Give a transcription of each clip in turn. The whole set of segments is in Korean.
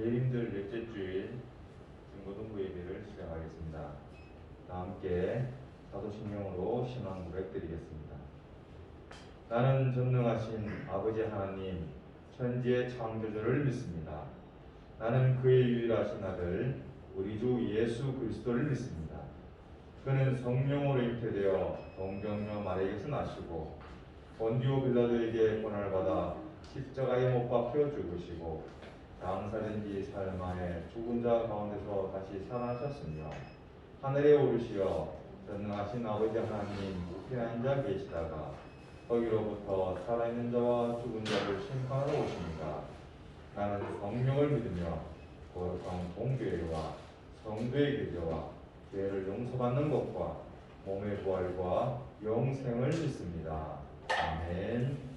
예림절 넷째 주일 중고등부 예배를 시작하겠습니다. 다 함께 사도신령으로 신앙 고백드리겠습니다. 나는 전능하신 아버지 하나님 천지의 창조주를 믿습니다. 나는 그의 유일하신 아들 우리 주 예수 그리스도를 믿습니다. 그는 성령으로 잉태되어 동정녀 마리아에게서 나시고 본디오 빌라도에게 고난을 받아 십자가에 못 박혀 죽으시고 장사된 지 사흘 만에 죽은 자 가운데서 다시 살아나셨으며 하늘에 오르시어 전능하신 아버지 하나님 우편한 자 계시다가 거기로부터 살아있는 자와 죽은 자를 심판하러 오십니다. 나는 성령을 믿으며 거룩한 공교회와 성도의 교제와 죄를 용서받는 것과 몸의 부활과 영생을 믿습니다. 아멘.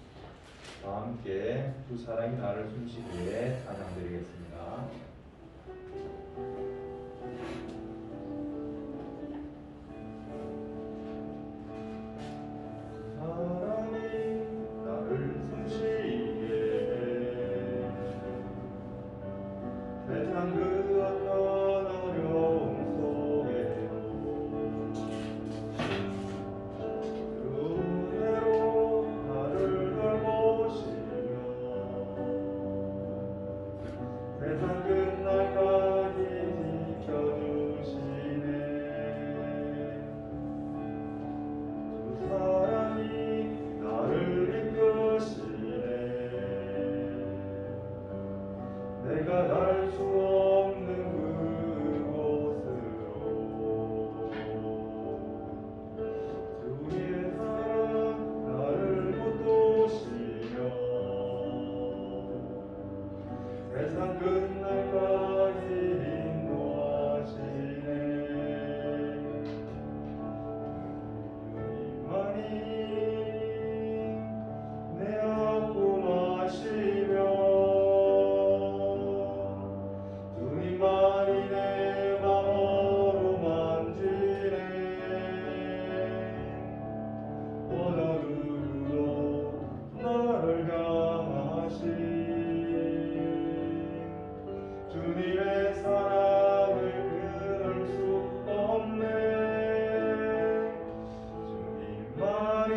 다 함께 주 사랑이 나를 숨쉬기에 찬양드리겠습니다. 내가 갈 수 없는 그곳으로 주의 사랑 나를 붙드시며 세상 끝날까지 인도하시네. 주님만이 내 아픔 아시며 주님만이 내 맘으로 만지네. 어느 누구도 나를 향하신 주님의 사랑을 끊을 수 없네. 주님만이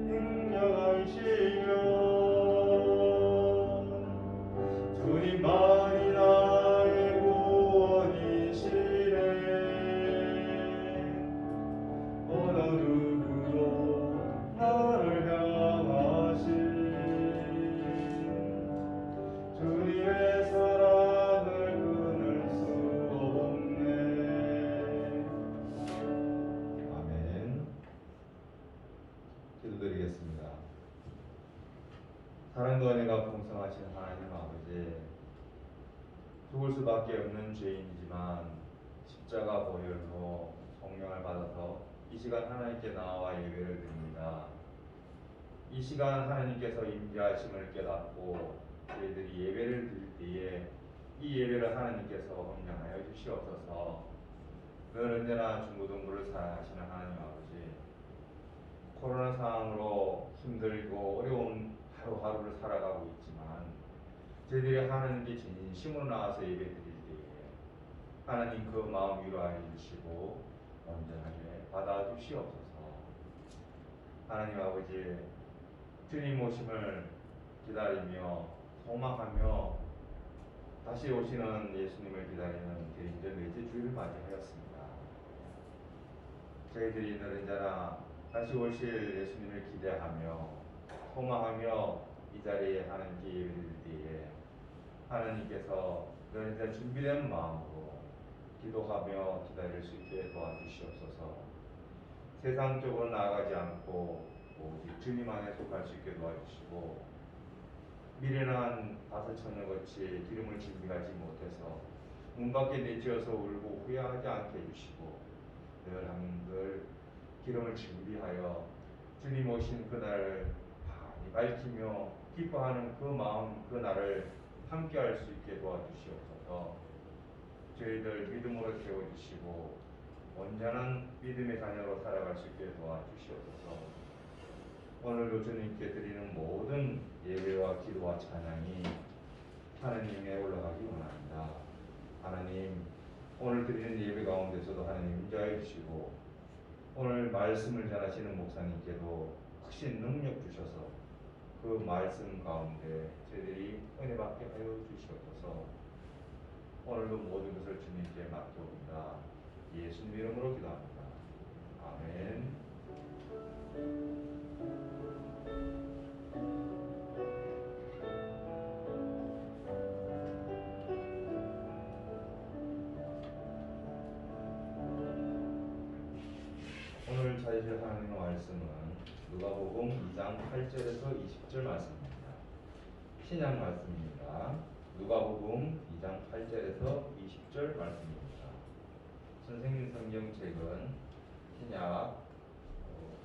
능력하시며 주님만이 나의 구원이시네. 어느 누구도 나를 향하신 주님의 사랑을 끊을 수 없네. 아멘. 기도드리겠습니다. 사랑과 은혜가 풍성하신 하나님 아버지, 죽을 수밖에 없는 죄인이지만 십자가 보혈로 성령을 받아서 이 시간 하나님께 나와 예배를 드립니다. 이 시간 하나님께서 임재하심을 깨닫고 저희들이 예배를 드릴 때에 이 예배를 하나님께서 헌명하여 주시옵소서. 늘 언제나 중고등부를 사랑하시는 하나님 아버지, 코로나 상황으로 힘들고 어려운 하루하루를 살아가고 있지만 저희들이 하나님께 진심으로 나와서 예배 드릴 때에 하나님 그 마음 위로하여 주시고 온전하게 받아주시옵소서. 하나님 아버지, 주님 오심을 기다리며 소망하며 다시 오시는 예수님을 기다리는 대인절 넷째 주일을 맞이하였습니다. 저희들이 늘 언제나 다시 오실 예수님을 기대하며 소망하며 이 자리에 하나님께 예배드릴 때에 하나님께서 늘 언제나 준비된 마음으로 기도하며 기다릴 수 있게 도와주시옵소서. 세상 쪽으로 나아가지 않고 오직 주님 안에 속할 수 있게 도와주시고, 미련한 다섯 처녀같이 기름을 준비하지 못해서 문 밖에 내치어서 울고 후회하지 않게 해주시고, 늘 한들 기름을 준비하여 주님 오신 그날을 많이 밝히며 기뻐하는 그 마음, 그 날을 함께할 수 있게 도와주시옵소서. 저희들 믿음으로 채워주시고 온전한 믿음의 자녀로 살아갈 수 있게 도와주시옵소서. 오늘도 주님께 드리는 모든 예배와 기도와 찬양이 하나님에 올라가기 원합니다. 하나님, 오늘 드리는 예배 가운데서도 하나님 임재해 주시고 오늘 말씀을 전하시는 목사님께도 확신 능력 주셔서 그 말씀 가운데 저희들이 은혜 받게 하여 주시옵소서. 오늘도 모든 것을 주님께 맡겨옵니다. 예수님 이름으로 기도합니다. 아멘. 오늘 찾으실 하나님의 말씀은 누가복음 2장 8절에서 20절 말씀입니다. 신약 말씀입니다. 누가복음 2장 8절에서 20절 말씀입니다. 선생님 성경책은 신약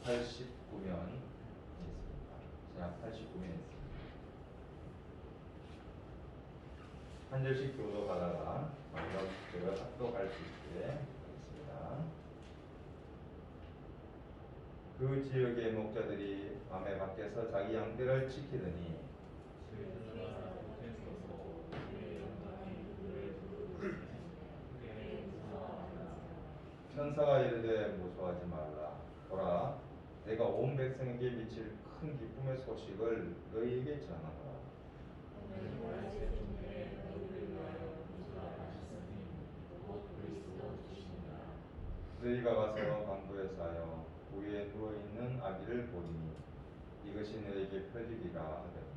89면 있습니다. 신약 89면 있습니다. 한 절씩 교도가다가 마지막 제가 합독할 수 있게 하겠습니다. 그 지역의 목자들이 밤에 밖에서 자기 양떼를 지키더니 천사가 이르되 무서워하지 말라. 보라, 내가 온 백성에게 미칠 큰 기쁨의 소식을 너희에게 전하노라. 너희가 가서 강구에 사여 위에 누워 있는 아기를 보리니 이것이 너희에게 표적이라 하더니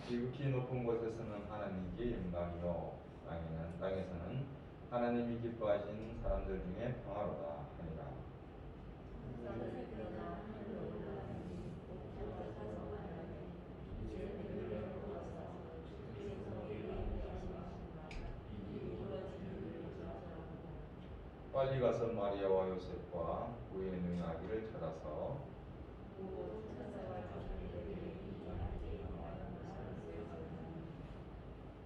지극히 높은 곳에서는 하나님께 영광이요 땅에서는 하나님이 기뻐하신 사람들 중에 평화로다 하니라. 빨리 가서 마리아와 요셉과 그의 누이 아기를 찾아서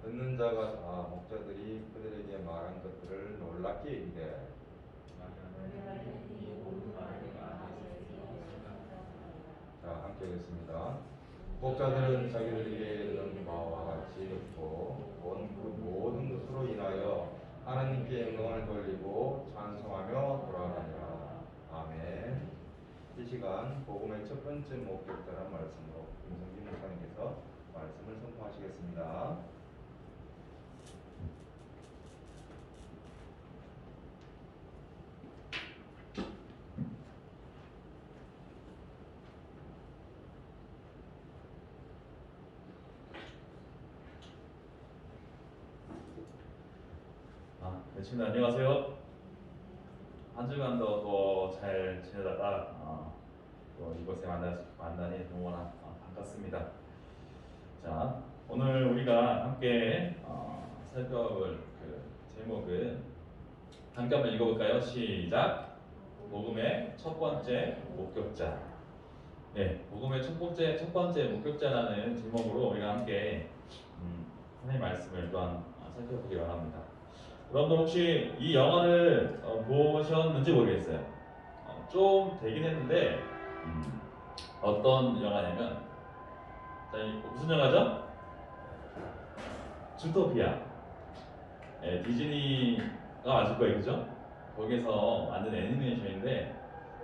듣는 자가 다 목자들이 그들에게 말한 것들을 놀랍게 이르되 자, 함께 읽겠습니다. 목자들은 자기들에게 이르는 바와 같이 듣고 본 그 모든 것으로 인하여 하나님께 영광을 돌리고 찬송하며 돌아가니라. 아멘. 이 시간 복음의 첫 번째 목격자란 말씀으로 김성진 목사님께서 말씀을 선포하시겠습니다. 친구들 안녕하세요. 한 주간도 잘 지내다가 또 이곳에 만나니 너무나 반갑습니다. 자, 오늘 우리가 함께 살펴볼 그 제목은 함께 한번 읽어볼까요? 시작. 복음의 첫 번째 목격자. 네, 복음의 첫 번째 목격자라는 제목으로 우리가 함께 하나님의 말씀을 또한 살펴보기 바랍니다. 여러분들 혹시 이 영화를 보셨는지 모르겠어요. 좀 되긴 했는데 어떤 영화냐면 자, 무슨 영화죠? 주토피아. 네, 디즈니가 맞을 거예요, 그죠? 거기서 만든 애니메이션인데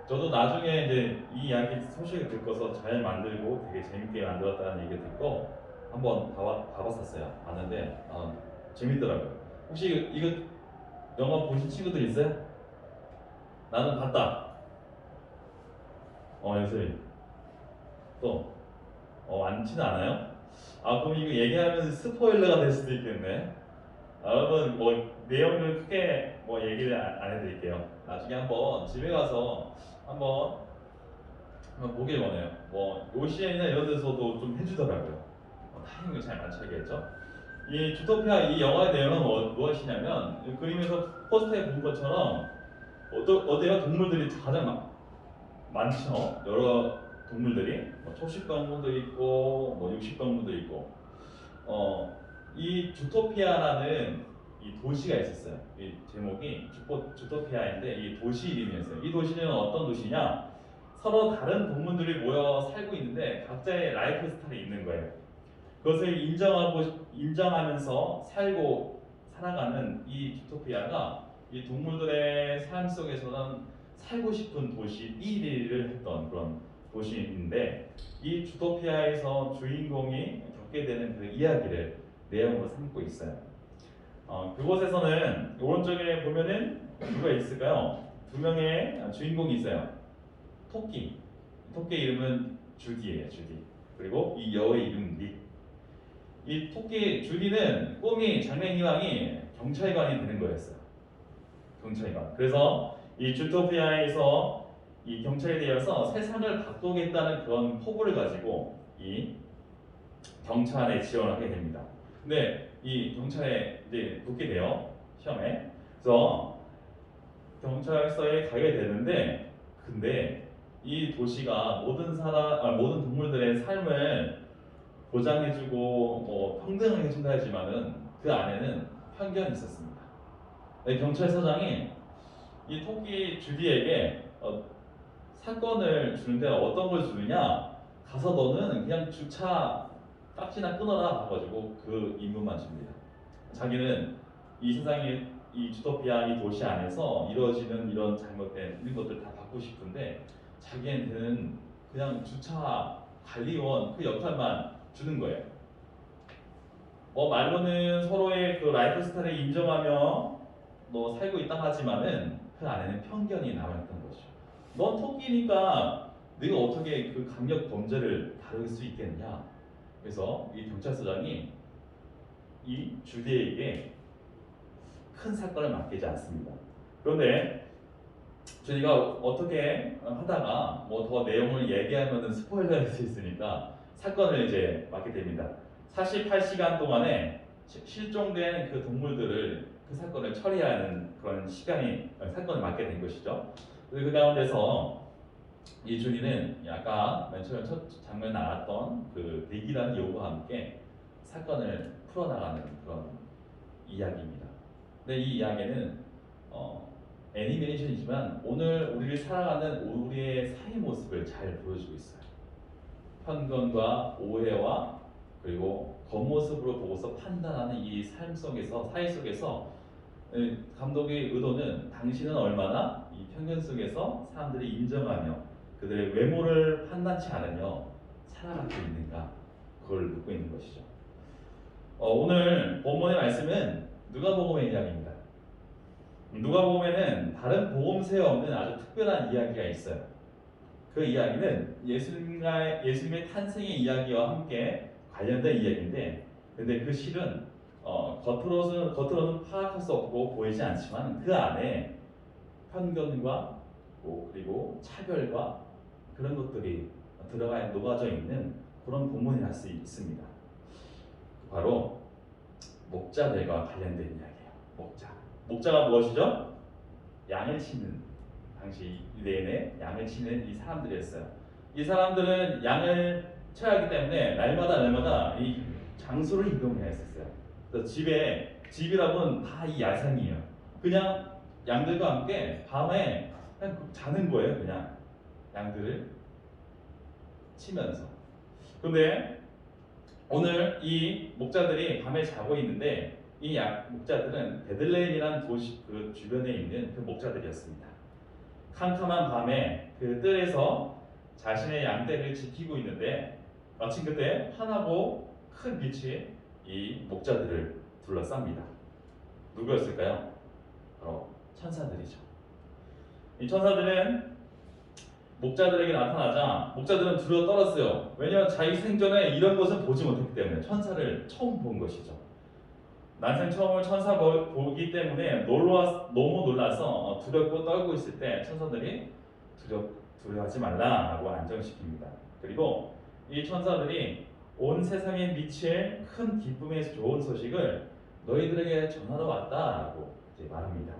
저도 나중에 이제 이 이야기 소식을 듣고서 잘 만들고 되게 재밌게 만들었다는 얘기 듣고 한번 봐봤었어요. 봤는데 재밌더라고요. 혹시 이거 영화 보신 친구들 있어요? 나는 봤다. 연습이 또 많지는 않아요? 그럼 이거 얘기하면 스포일러가 될 수도 있겠네. 여러분 내용을 크게 얘기를 안 해드릴게요. 나중에 한번 집에 가서 한번 보길 원해요. OCN이나 이런 데서도 좀 해주더라고요. 타이밍을 잘 맞춰야겠죠. 이 주토피아 이 영화의 내용은 무엇이냐면 그림에서 포스터에 본 것처럼 어디가 동물들이 가장 많죠. 여러 동물들이 초식동물도 있고 육식동물도 있고 이 주토피아라는 이 도시가 있었어요. 이 제목이 주토피아인데 이 도시 이름이었어요. 이 도시는 어떤 도시냐? 서로 다른 동물들이 모여 살고 있는데 각자의 라이프 스타일이 있는 거예요. 그것을 인정하면서 살고 살아가는 이 유토피아가 이 동물들의 삶 속에서는 살고 싶은 도시 1위를 했던 그런 도시인데, 이 주토피아에서 주인공이 겪게 되는 그 이야기를 내용으로 삼고 있어요. 그곳에서는 오른쪽에 보면은 누가 있을까요? 두 명의 주인공이 있어요. 토끼 이름은 주디예요. 주디. 그리고 이 여의 이름 닉. 이 토끼 주디는 꿈이 장래희망이 경찰관이 되는 거였어요. 경찰관. 그래서 이 주토피아에서 이 경찰에 되어서 세상을 바꾸겠다는 그런 포부를 가지고 이 경찰에 지원하게 됩니다. 근데 이 경찰에 이제 붙게 돼요. 시험에. 그래서 경찰서에 가게 되는데, 근데 이 도시가 모든 동물들의 삶을 보장해주고 뭐 평등하게 해준다 하지만은 그 안에는 편견이 있었습니다. 경찰서장이 이 토끼 주디에게 사건을 주는데 어떤 걸 주느냐? 가서 너는 그냥 주차 딱지나 끊어라 해가지고 그 임무만 줍니다. 자기는 이 세상에 이 주토피아 이 도시 안에서 이루어지는 이런 잘못된 이런 것들 다 받고 싶은데 자기한테는 그냥 주차 관리원 그 역할만 주는 거예요. 말로는 서로의 그 라이프 스타일을 인정하며 살고 있다 하지만은 그 안에는 편견이 남아있던 거죠. 넌 토끼니까 네가 어떻게 그 강력 범죄를 다룰 수 있겠냐? 그래서 이 경찰서장이 이 주디에게 큰 사건을 맡기지 않습니다. 그런데 주디가 어떻게 하다가 더 내용을 얘기하면 스포일러일 수 있으니까 사건을 이제 맡게 됩니다. 48시간 동안에 실종된 그 동물들을 그 사건을 처리하는 그런 사건을 맡게 된 것이죠. 그 가운데서 이 주디는 아까 맨 처음에 첫 장면에 나왔던 그 닉이라는 여우와 함께 사건을 풀어나가는 그런 이야기입니다. 근데 이 이야기는 애니메이션이지만 오늘 우리를 살아가는 우리의 사회 모습을 잘 보여주고 있어요. 편견과 오해와 그리고 겉모습으로 보고서 판단하는 이 삶 속에서 사회 속에서 감독의 의도는 당신은 얼마나 이 편견 속에서 사람들이 인정하며 그들의 외모를 판단치 않으며 살아가고 있는가, 그걸 묻고 있는 것이죠. 오늘 본문의 말씀은 누가복음의 이야기입니다. 누가복음에는 다른 복음서에 없는 아주 특별한 이야기가 있어요. 그 이야기는 예수님의 탄생의 이야기와 함께 관련된 이야기인데, 근데 그 실은 겉으로는 파악할 수 없고 보이지 않지만 그 안에 편견과 그리고 차별과 그런 것들이 녹아져 있는 그런 본문이 수 있습니다. 바로 목자들과 관련된 이야기예요. 목자가 무엇이죠? 양을 치는, 당시 유대인의 양을 치는 이 사람들이었어요. 이 사람들은 양을 쳐야 하기 때문에 날마다 이 장소를 이동해야 했었어요. 그래서 집이라고는 다 이 야생이에요. 그냥 양들과 함께 밤에 그냥 자는 거예요. 그냥 양들을 치면서. 그런데 오늘 이 목자들이 밤에 자고 있는데 이 목자들은 베들레헴이라는 도시 그 주변에 있는 그 목자들이었습니다. 캄캄한 밤에 그 뜰에서 자신의 양떼를 지키고 있는데 마침 그때 환하고 큰 빛이 이 목자들을 둘러쌉니다. 누구였을까요? 바로 천사들이죠. 이 천사들은 목자들에게 나타나자 목자들은 두려워 떨었어요. 왜냐하면 자기 생전에 이런 것을 보지 못했기 때문에, 천사를 처음 본 것이죠. 난생 처음으로 천사 보기 때문에 너무 놀라서 두렵고 떨고 있을 때 천사들이 두려워하지 말라라고 안정시킵니다. 그리고 이 천사들이 온 세상에 미칠 큰 기쁨의 좋은 소식을 너희들에게 전하러 왔다라고 이제 말합니다.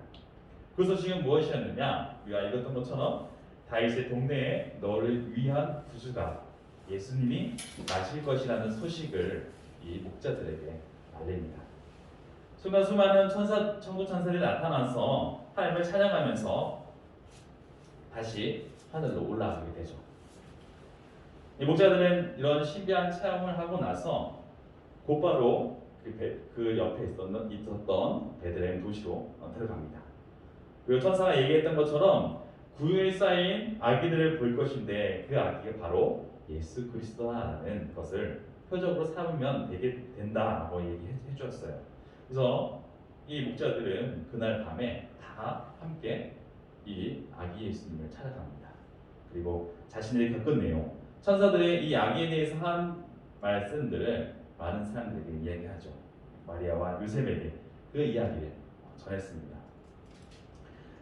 그 소식은 무엇이었느냐? 우리가 읽었던 것처럼 다윗의 동네에 너를 위한 구주가 예수님이 나실 것이라는 소식을 이 목자들에게 알립니다. 순간 수많은 천국 천사들이 나타나서 하나님을 찬양하면서 다시 하늘로 올라가게 되죠. 이 목자들은 이런 신비한 체험을 하고 나서 곧바로 그 옆에 있었던 베들레헴 도시로 들어갑니다. 그리고 천사가 얘기했던 것처럼 구유에 쌓인 아기들을 볼 것인데 그 아기가 바로 예수 그리스도라는 것을 표적으로 삼으면 된다라고 얘기해 주었어요. 그래서 이 목자들은 그날 밤에 다 함께 이 아기 예수님을 찾아갑니다. 그리고 자신들이 겪은 내용, 천사들의 이 아기에 대해서 한 말씀들을 많은 사람들에게 이야기하죠. 마리아와 요셉에게 그 이야기를 전했습니다.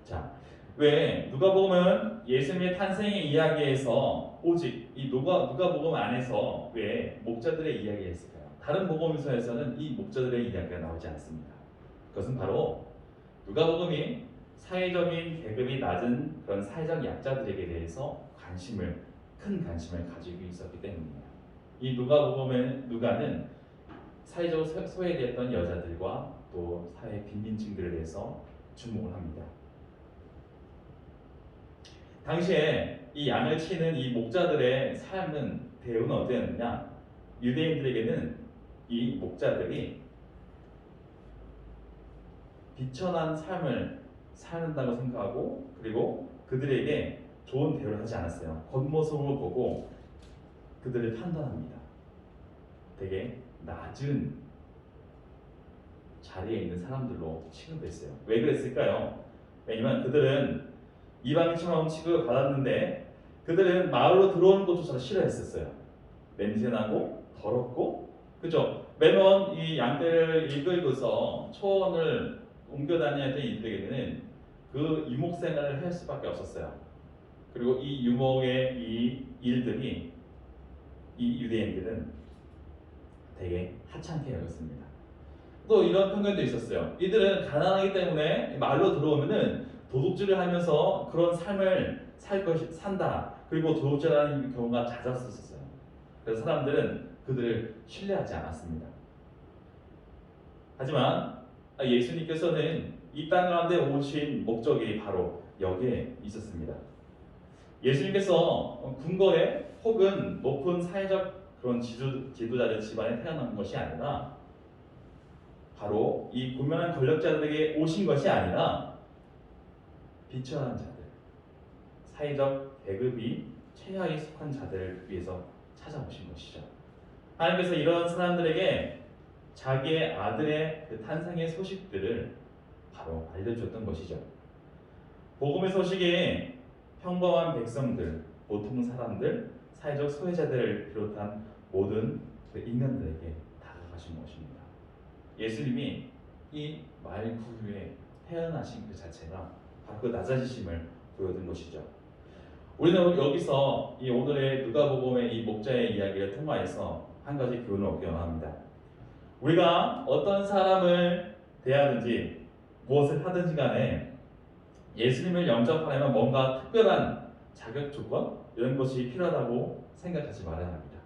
자, 왜 누가복음은 예수님의 탄생의 이야기에서 오직 이 누가복음 안에서 왜 목자들의 이야기를 했을까요? 다른 복음서에서는 이 목자들의 이야기가 나오지 않습니다. 그것은 바로 누가복음이 사회적인 계급이 낮은 그런 사회적 약자들에게 대해서 큰 관심을 가지고 있었기 때문이에요. 이 누가는 사회적으로 소외되었던 여자들과 또 사회 빈민층들에 대해서 주목을 합니다. 당시에 이 양을 치는 이 목자들의 삶은 대우는 어땠느냐? 유대인들에게는 이 목자들이 비천한 삶을 살는다고 생각하고 그리고 그들에게 좋은 대우를 하지 않았어요. 겉모습을 보고 그들을 판단합니다. 되게 낮은 자리에 있는 사람들로 취급했어요. 왜 그랬을까요? 왜냐면 그들은 이방인처럼 취급을 받았는데 그들은 마을로 들어오는 것조차 싫어했었어요. 냄새나고 더럽고, 그죠? 매번 이 양떼를 이끌고서 초원을 옮겨 다니던 이들에게는 그 유목 생활을 할 수밖에 없었어요. 그리고 이 유목의 이 일들이 이 유대인들은 되게 하찮게 여겼습니다. 또 이런 편견도 있었어요. 이들은 가난하기 때문에 마을로 들어오면은 도둑질을 하면서 그런 삶을 산다. 그리고 도둑질하는 경우가 잦았었어요. 그래서 사람들은 그들을 신뢰하지 않았습니다. 하지만 예수님께서는 이 땅 가운데 오신 목적이 바로 여기에 있었습니다. 예수님께서 궁궐에 혹은 높은 사회적 그런 지도자의 집안에 태어난 것이 아니라 바로 이 고면한 권력자들에게 오신 것이 아니라 비천한 자들, 사회적 계급이 최하에 속한 자들을 위해서 찾아오신 것이죠. 하나님께서 이런 사람들에게 자기의 아들의 그 탄생의 소식들을 바로 알려줬던 것이죠. 복음의 소식에 평범한 백성들, 보통 사람들, 사회적 소외자들을 비롯한 모든 그 인간들에게 다가가신 것입니다. 예수님이 이 말구유에 태어나신 그 자체가 바로 그 낮아지심을 보여준 것이죠. 우리는 여기서 이 오늘의 누가복음의 이 목자의 이야기를 통하여서 한 가지 교훈을 얻기 원합니다. 우리가 어떤 사람을 대하든지 무엇을 하든지 간에 예수님을 영접하려면 뭔가 특별한 자격 조건 이런 것이 필요하다고 생각하지 말아야 합니다.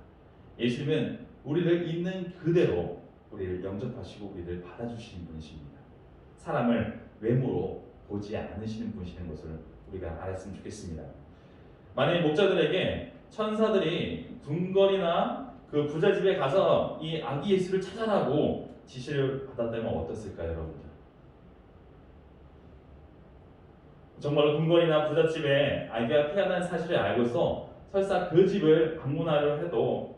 예수님은 우리를 있는 그대로 우리를 영접하시고 우리를 받아주시는 분이십니다. 사람을 외모로 보지 않으시는 분이시는 것을 우리가 알았으면 좋겠습니다. 만약 목자들에게 천사들이 궁궐이나 그 부잣집에 가서 이 아기 예수를 찾아라고 지시를 받았다면 어땠을까요, 여러분들? 정말로 궁궐이나 부잣집에 아기가 태어난 사실을 알고서 설사 그 집을 방문하려 해도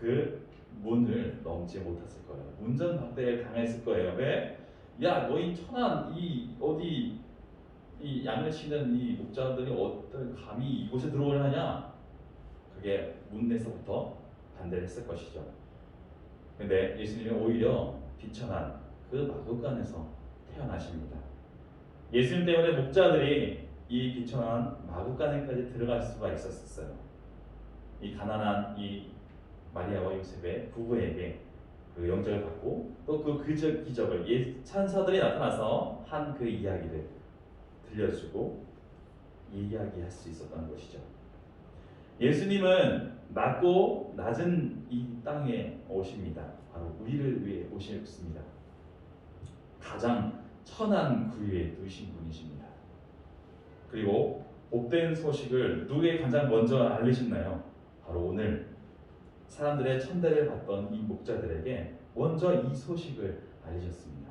그 문을 넘지 못했을 거예요. 문전박대를 당했을 거예요. 왜? 야, 너희 천한 어디 이 양을 치는 이 목자들이 어떤 감히 이곳에 들어오려냐? 그게 문에서부터 반대를 했을 것이죠. 근데 예수님은 오히려 비천한 그 마구간에서 태어나십니다. 예수님 때문에 목자들이 이 비천한 마구간에까지 들어갈 수가 있었어요. 이 가난한 이 마리아와 요셉의 부부에게 그 영접을 받고 또 그 기적을 천사들이 나타나서 한 그 이야기를 들려주고 이야기할 수 있었던 것이죠. 예수님은 낮고 낮은 이 땅에 오십니다. 바로 우리를 위해 오셨습니다. 가장 천한 구유에 두신 분이십니다. 그리고 복된 소식을 누구에게 가장 먼저 알리셨나요? 바로 오늘 사람들의 천대를 받던 이 목자들에게 먼저 이 소식을 알리셨습니다.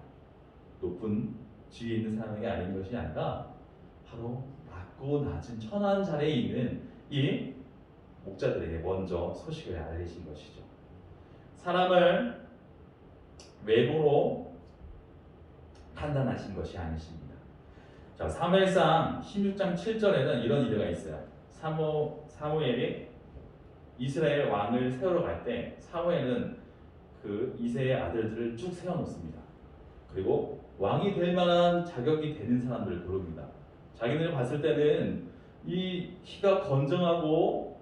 높은 지위에 있는 사람에게 알린 것이 아니라 바로 낮고 낮은 천한 자리에 있는 이 목자들에게 먼저 소식을 알리신 것이죠. 사람을 외모로 판단하신 것이 아니십니다. 자, 사무엘상 16장 7절에는 이런 일화가 있어요. 사무엘이 이스라엘 왕을 세우러 갈 때 사무엘은 그 이새의 아들들을 쭉 세워놓습니다. 그리고 왕이 될 만한 자격이 되는 사람들을 고릅니다. 자기들을 봤을 때는 이 키가 건정하고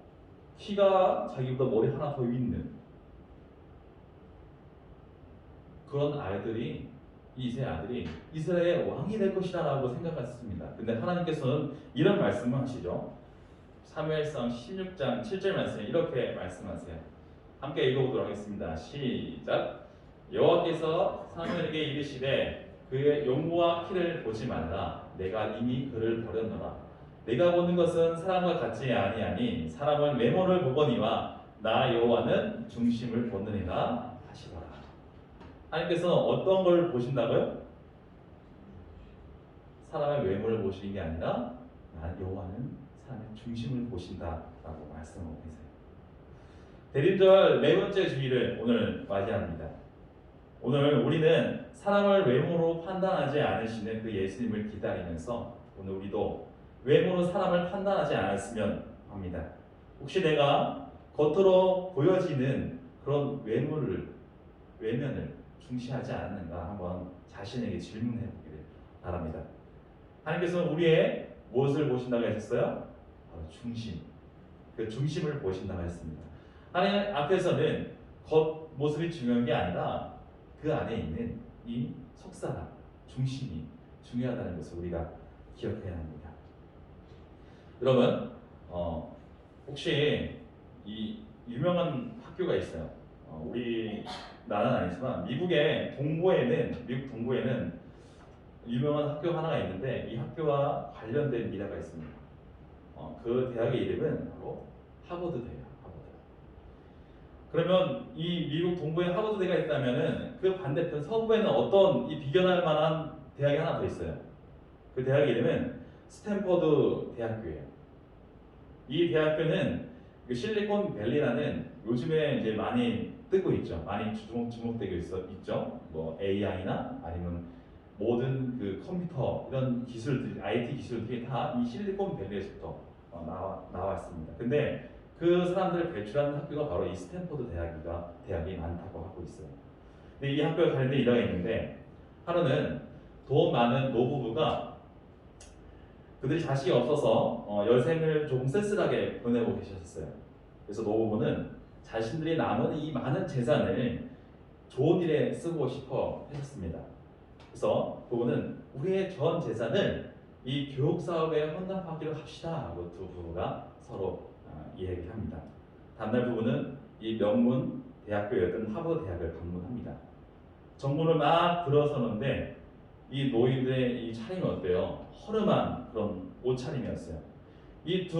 키가 자기보다 머리 하나 더 있는 그런 아이들이 이새 아들이 이스라엘 왕이 될 것이라고 생각했습니다. 근데 하나님께서는 이런 말씀을 하시죠. 사무엘상 16장 7절 말씀에 이렇게 말씀하세요. 함께 읽어보도록 하겠습니다. 시작. 여호와께서 사무엘에게 이르시되 그의 용모와 키를 보지 말라. 내가 이미 그를 버렸노라. 내가 보는 것은 사람과 같지 아니하니 사람은 외모를 보거니와 나 여호와는 중심을 보느니라 하시더라. 하나님께서는 어떤 걸 보신다고요? 사람의 외모를 보시는 게 아니라 나 여호와는 사람의 중심을 보신다라고 말씀하고 계세요. 대림절 네 번째 주일을 오늘 맞이합니다. 오늘 우리는 사람을 외모로 판단하지 않으시는 그 예수님을 기다리면서 오늘 우리도 외모로 사람을 판단하지 않았으면 합니다. 혹시 내가 겉으로 보여지는 그런 외면을 중시하지 않았는가 한번 자신에게 질문해 보기를 바랍니다. 하나님께서는 우리의 무엇을 보신다고 하셨어요? 바로 중심. 그 중심을 보신다고 했습니다. 하나님 앞에서는 겉모습이 중요한 게 아니라 그 안에 있는 이 속사람, 중심이 중요하다는 것을 우리가 기억해야 합니다. 여러분, 혹시 이 유명한 학교가 있어요. 우리나라는 아니지만 미국 동부에는 유명한 학교 하나가 있는데 이 학교와 관련된 일화가 있습니다. 그 대학의 이름은 바로 하버드대예요. 그러면 이 미국 동부에 하버드대가 있다면은 그 반대편 서부에는 어떤 이 비견할 만한 대학이 하나 더 있어요. 그 대학 이름은 스탠퍼드 대학교예요. 이 대학교는 그 실리콘밸리라는 요즘에 이제 많이 뜨고 있죠. 많이 주목되고 있죠. 뭐 AI나 아니면 모든 그 컴퓨터 이런 기술들, IT 기술들이 다 이 실리콘밸리에서부터 나왔습니다. 근데 그 사람들을 배출하는 학교가 바로 이 스탠퍼드 대학이 많다고 하고 있어요. 근데 이 학교에 관련된 일화가 있는데 하루는 돈 많은 노부부가 그들이 자식이 없어서 여생을 조금 쓸쓸하게 보내고 계셨어요. 그래서 노부부는 자신들이 남은 이 많은 재산을 좋은 일에 쓰고 싶어 하셨습니다. 그래서 부부는 우리의 전 재산을 이 교육 사업에 헌납하기로 합시다 하고 두 부부가 서로 이야기를 합니다. 다음날 부부는 이 명문 대학교였던 하버드 대학을 방문합니다. 정문을 막 들어서는데 이 노인들의 이 차림이 어때요? 허름한 그런 옷차림이었어요. 이 두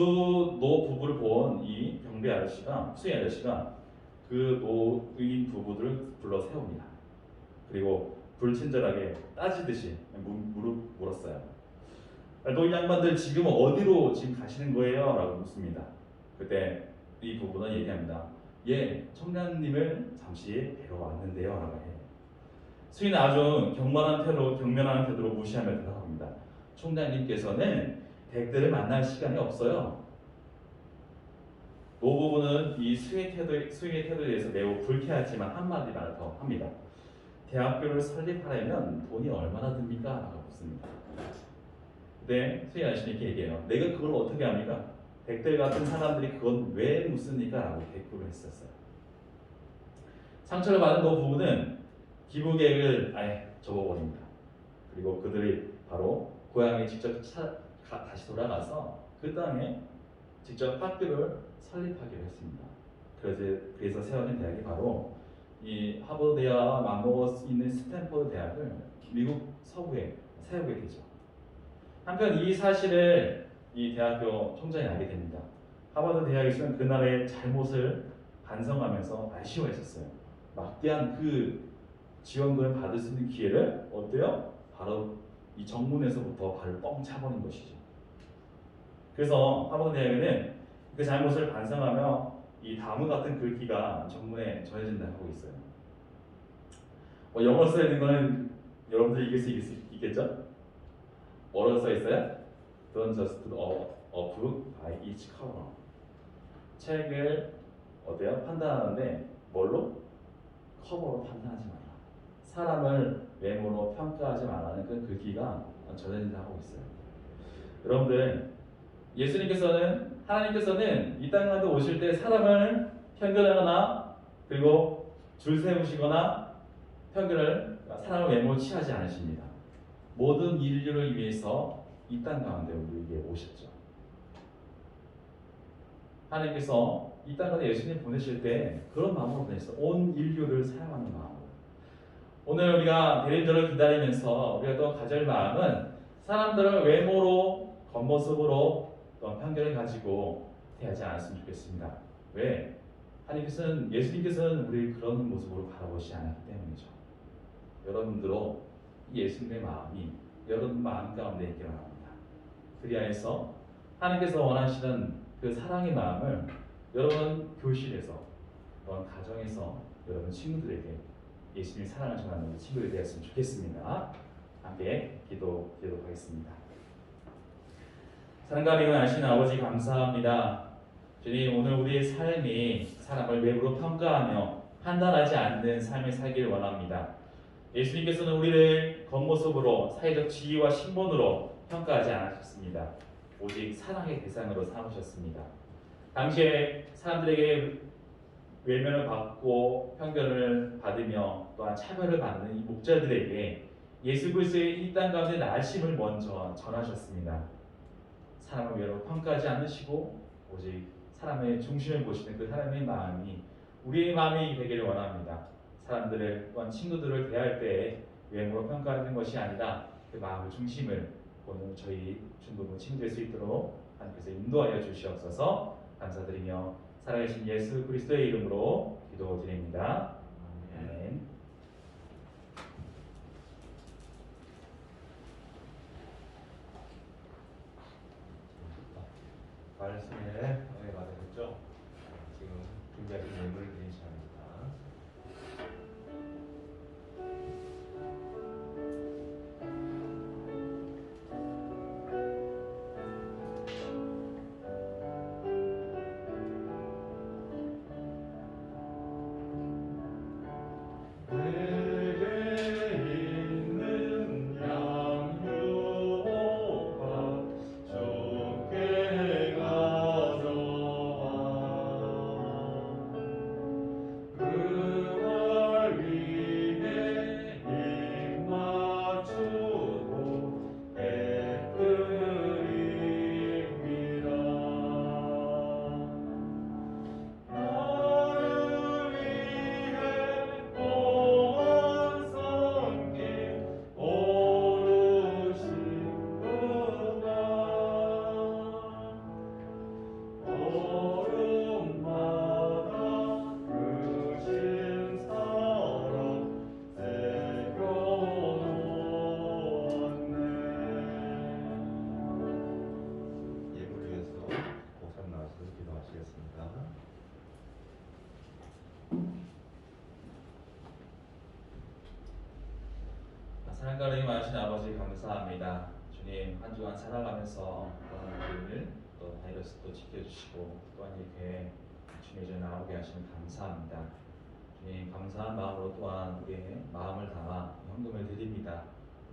노부부를 본 이 경비 아저씨가 수의 아저씨가 그 노인 부부들을 불러 세웁니다. 그리고 불친절하게 따지듯이 무릎 꿇었어요. 노인 양반들 지금 어디로 지금 가시는 거예요? 라고 묻습니다. 그때 이 부부는 얘기합니다. 예, 청년님을 잠시 뵈러 왔는데요. 라고 해요. 수인은 아주 경멸한 태도로 무시하며 대답합니다. 총장님께서는 댁들을 만날 시간이 없어요. 노부부는 이 수의 태도에 대해서 매우 불쾌하지만 한마디 말을 더 합니다. 대학교를 설립하려면 돈이 얼마나 듭니까? 라고 묻습니다. 근데 수의 아저씨는 이렇게 얘기해요. 내가 그걸 어떻게 합니까? 댁들 같은 사람들이 그건 왜 묻습니까? 라고 대꾸를 했었어요. 상처를 받은 노부부는 기부 계획을 아예 접어버립니다. 그리고 그들이 바로 고향에 직접 다시 돌아가서 그 땅에 직접 학교를 설립하기로 했습니다. 그래서 세워진 대학이 바로 이 하버드 대학과 맞먹어 있는 스탠퍼드 대학을 미국 서부에 세우게 되죠. 한편 이 사실을 이 대학교 총장이 알게 됩니다. 하버드 대학에서는 그날의 잘못을 반성하면서 아쉬워했었어요. 막대한 그 지원금을 받을 수 있는 기회를 어때요? 바로 이 정문에서부터 발을 뻥 차버린 것이죠. 그래서 하버드 대학에는 그 잘못을 반성하며 이 다음과 같은 글귀가 정문에 전해진다 하고 있어요. 영어로 써 있는 거는 여러분들이 읽을 수 있겠죠? 뭐라고 써 있어요? Don't just a book by its cover. 책을 어때요? 판단하는데 뭘로? 커버로 판단하지 마라. 사람을 외모로 평가하지 말라는 그 글귀가 전해진다 하고 있어요. 여러분들, 하나님께서는 이 땅 가운데 오실 때 사람을 편견하거나 그리고 줄 세우시거나 사람을 외모로 취하지 않으십니다. 모든 인류를 위해서 이 땅 가운데 우리에게 오셨죠. 하나님께서 이 땅 가운데 예수님 보내실 때 그런 마음으로 보내셨어요. 온 인류를 사랑하는 마음으로. 오늘 우리가 대리절을 기다리면서 우리가 또 가질 마음은 사람들을 외모로, 겉모습으로 또 편견을 가지고 대하지 않았으면 좋겠습니다. 왜? 예수님께서는 우리를 그런 모습으로 바라보시지 않았기 때문이죠. 여러분들로 예수님의 마음이 여러분 마음 가운데 있기를 바랍니다. 그리하여서 하나님께서 원하시는 그 사랑의 마음을 여러분 교실에서, 또는 가정에서 여러분 친구들에게 예수님의 사랑을 전하는 친구들이 되었으면 좋겠습니다. 함께 기도하도록 하겠습니다. 사랑과 미움을 아시는 아버지 감사합니다. 주님, 오늘 우리의 삶이 사람을 외부로 평가하며 판단하지 않는 삶을 살기를 원합니다. 예수님께서는 우리를 겉모습으로 사회적 지위와 신분으로 평가하지 않으셨습니다. 오직 사랑의 대상으로 삼으셨습니다. 당시에 사람들에게 외면을 받고 편견을 받으며 또한 차별을 받는 이 목자들에게 예수 그리스도의 이 땅 가운데 나심을 먼저 전하셨습니다. 사람을 외로 평가하지 않으시고 오직 사람의 중심을 보시는 그 하나님의 마음이 우리의 마음이 되기를 원합니다. 사람들을 또한 친구들을 대할 때에 외모로 평가하는 것이 아니라 그 마음의 중심을 보는 저희 중고등 친구될 수 있도록 하나님께서 인도하여 주시옵소서. 감사드리며 살아계신 예수 그리스도의 이름으로 기도드립니다. 아멘. 말씀에 은혜 받으셨죠? 지금 준비하신 예물을 드린 시간입니다. 사랑하는 하신 아버지 감사합니다. 주님, 한 주간 살아가면서 코로나19 또 바이러스도 지켜주시고 또한 이렇게 주님의 전에 나오게 하시면 감사합니다. 주님, 감사한 마음으로 또한 우리의 마음을 담아 헌금을 드립니다.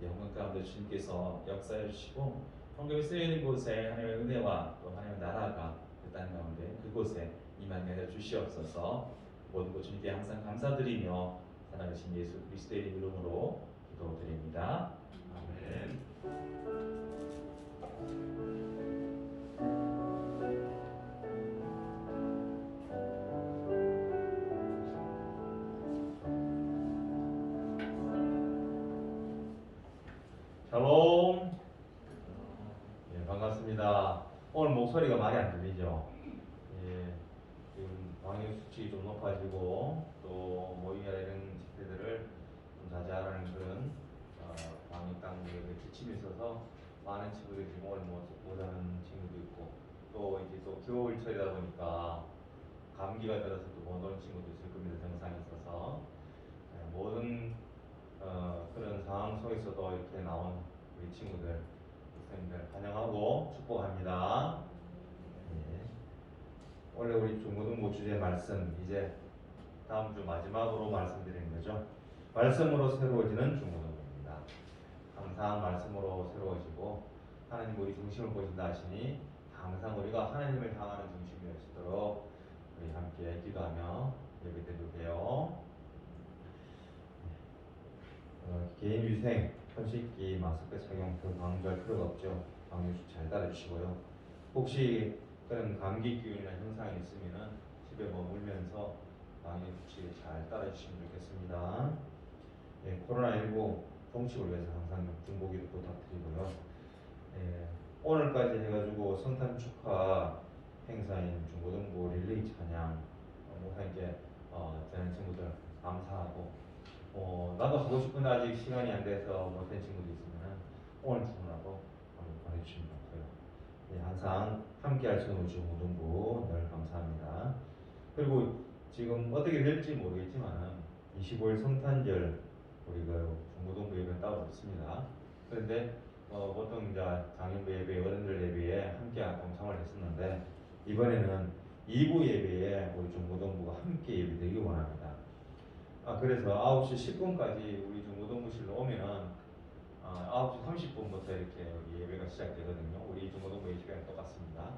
이 헌금 가운데 주님께서 역사해 주시고 헌금이 쓰이는 곳에 하나님의 은혜와 또 하나님의 나라가 그 땅 가운데 그곳에 임하게 해 주시옵소서. 모든 것 주님께 항상 감사드리며 살아계신 예수 그리스도의 이름으로 기도드립니다. 아멘. 샬롬. 예, 반갑습니다. 오늘 목소리가 많이 안 들리죠? 예, 지금 방역 수칙이 좀 높아지고 또 모임이나 이런 집회들을 좀 자제하라는 그런 방역 당국의 그 지침이 있어서 많은 친구들이 지금 오늘 못하는 친구도 있고 또 이제 또 겨울철이다 보니까 감기가 들어서 또 못 오는 친구도 있을 겁니다. 증상이 있어서 모든 그런 상황 속에서도 이렇게 나온 우리 친구들, 선생님들 환영하고 축복합니다. 예. 원래 우리 중고등부 주제 말씀 이제 다음 주 마지막으로 말씀드리는 거죠. 말씀으로 새로워지는 중고등부입니다. 항상 말씀으로 새로워지고 하나님 우리 중심을 보신다 하시니 항상 우리가 하나님을 향하는 중심이 되시도록 우리 함께 기도하며 예배드리게요. 개인위생, 손 씻기, 마스크 착용 등 강조할 필요가 없죠. 방역수칙 잘 따라주시고요. 혹시 그런 감기 기운이나 현상이 있으면 집에 머물면서 방역수칙을 잘 따라주시면 좋겠습니다. 예, 코로나19 종식을 위해서 항상 중보기도 부탁드리고요. 예, 오늘까지 해가지고 성탄 축하 행사인 중고등부 릴레이 찬양 목사님께 저는 친구들 감사하고 나도 하고 싶은데 아직 시간이 안 돼서 못한 친구도 있으면 오늘 주문하고 한번 보내주시면 좋고요. 네, 항상 함께 할 수 있는 중고등부 늘 감사합니다. 그리고 지금 어떻게 될지 모르겠지만 25일 성탄절 우리 그 중고등부 예배는 따로 없습니다. 그런데 보통 이제 장년부 예배, 어른들 예배에 함께 동참을 했었는데 이번에는 2부 예배에 우리 중고등부가 함께 예배드리기 원합니다. 그래서 9시 10분까지 우리 중고등부실로 오면은 9시 30분부터 이렇게 예배가 시작되거든요. 우리 중고등부의 시간이 똑같습니다.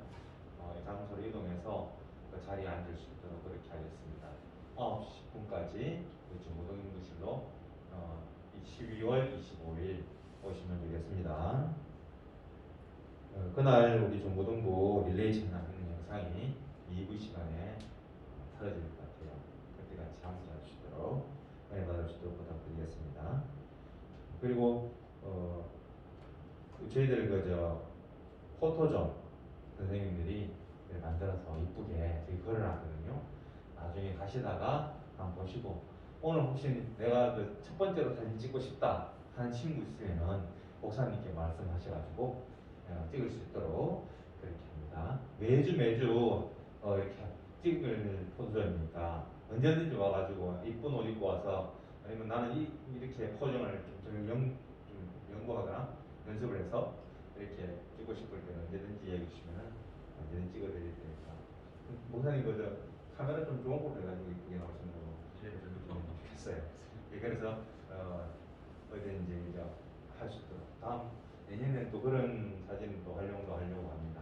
장소로 이동해서 그 자리에 앉을 수 있도록 그렇게 하겠습니다. 9시 10분까지 우리 중고등부실로 12월 25일 오시면 되겠습니다. 그날 우리 중고등부 릴레이 찬양하는 영상이 2부 시간에 틀어질 것 같아요. 그때 같이 함께 하시도록 은혜 받을 수 있도록 부탁드리겠습니다. 그리고 저희들 포토존 선생님들이 만들어서 이쁘게 저기 걸어놨거든요. 나중에 가시다가 한번 보시고 오늘 혹시 내가 그 첫 번째로 사진 찍고 싶다 하는 친구 있으면은 목사님께 말씀하셔가지고 찍을 수 있도록 그렇게 합니다. 매주 이렇게 찍을 포토존이니까 언제든지 와가지고 이쁜 옷 입고 와서 아니면 나는 이렇게 포징을 좀 연구하거나 연습을 해서 이렇게 찍고 싶을 때는 언제든지 얘기해 주시면 언제든지 찍어드릴 테니까. 목사님 카메라 좀 좋은 걸로 해가지고 이쁘게 나오시는 걸로 좀 좋겠어요. 그래서 언제든지 할 수 있도록 다음 내년에 또 그런 사진을 또 활용도 하려고 합니다.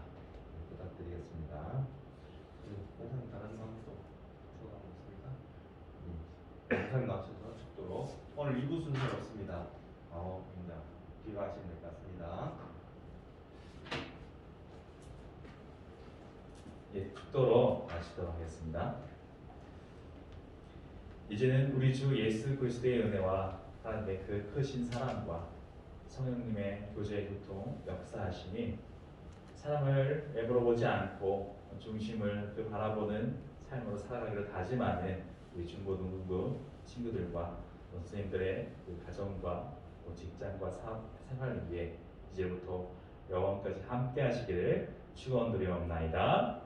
부탁드리겠습니다. 목사님 다른 방도 추가하고 있습니까? 목사님 나오셔서 죽도록 오늘 2부 순서는 없습니다. 이제 귀가하시면 될 것 같습니다. 예, 죽도록 마치도록 하겠습니다. 이제는 우리 주 예수 그리스도의 은혜와 하나님의 그 크신 사랑과 성령님의 교제 교통 역사하심이 사람을 애물어보지 않고 중심을 그 바라보는 삶으로 살아가기를 다짐하는 우리 중고등부 친구들과 선생님들의 그 가정과 직장과 사업 생활을 위해 이제부터 영원까지 함께 하시기를 축원드리옵나이다.